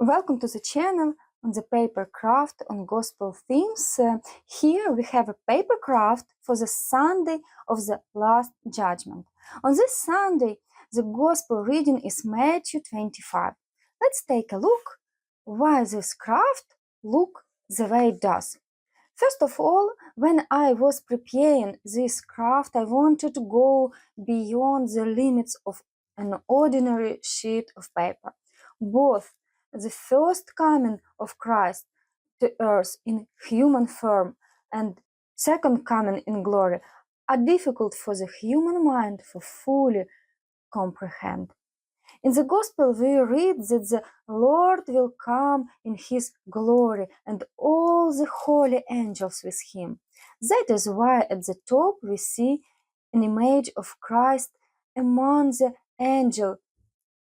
Welcome to the channel on the paper craft on gospel themes. Here we have a paper craft for the Sunday of the Last Judgment. On this Sunday, the gospel reading is Matthew 25. Let's take a look why this craft look the way it does. First of all, when I was preparing this craft, I wanted to go beyond the limits of an ordinary sheet of paper. Both the first coming of Christ to earth in human form and second coming in glory are difficult for the human mind to fully comprehend. In the Gospel, we read that the Lord will come in His glory and all the holy angels with Him. That is why at the top we see an image of Christ among the angels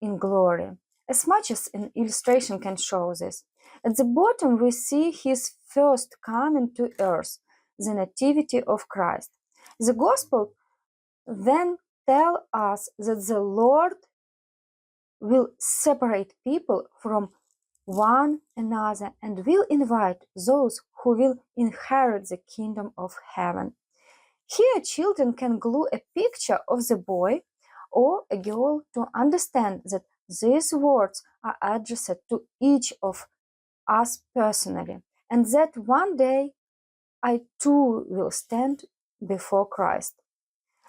in glory, as much as an illustration can show this. At the bottom we see His first coming to earth, the nativity of Christ. The Gospel then tells us that the Lord will separate people from one another and will invite those who will inherit the kingdom of heaven. Here children can glue a picture of the boy or a girl to understand that these words are addressed to each of us personally, and that one day I too will stand before Christ.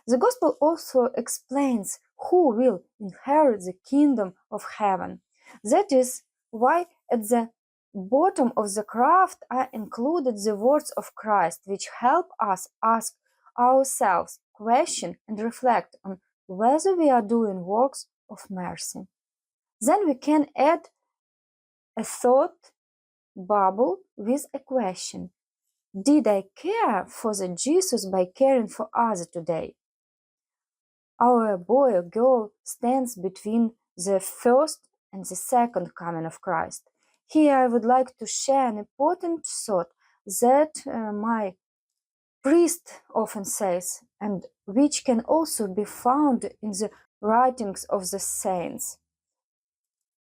The Gospel also explains who will inherit the kingdom of heaven. That is why at the bottom of the craft I included the words of Christ, which help us ask ourselves, question and reflect on whether we are doing works of mercy. Then we can add a thought bubble with a question. Did I care for the Jesus by caring for others today? Our boy or girl stands between the first and the second coming of Christ. Here I would like to share an important thought that my priest often says, and which can also be found in the writings of the saints.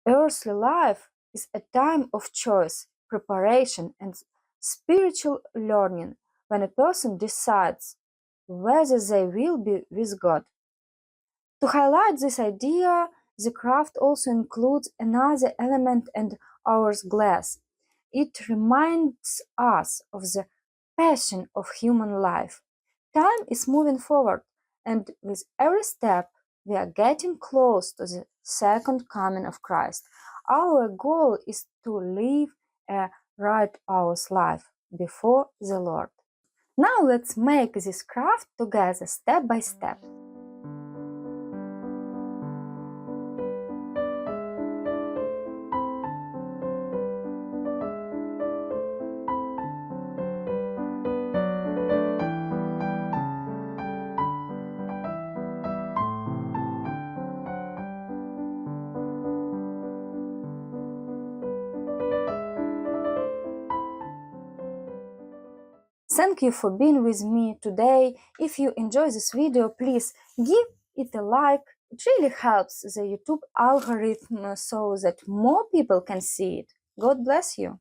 Earthly life is a time of choice, preparation, and spiritual learning when a person decides whether they will be with God. To highlight this idea, the craft also includes another element and hourglass. It reminds us of the passion of human life. Time is moving forward, and with every step, we are getting close to the second coming of Christ. Our goal is to live a right hour's life before the Lord. Now let's make this craft together step by step. Thank you for being with me today. If you enjoy this video, please give it a like. It really helps the YouTube algorithm so that more people can see it. God bless you.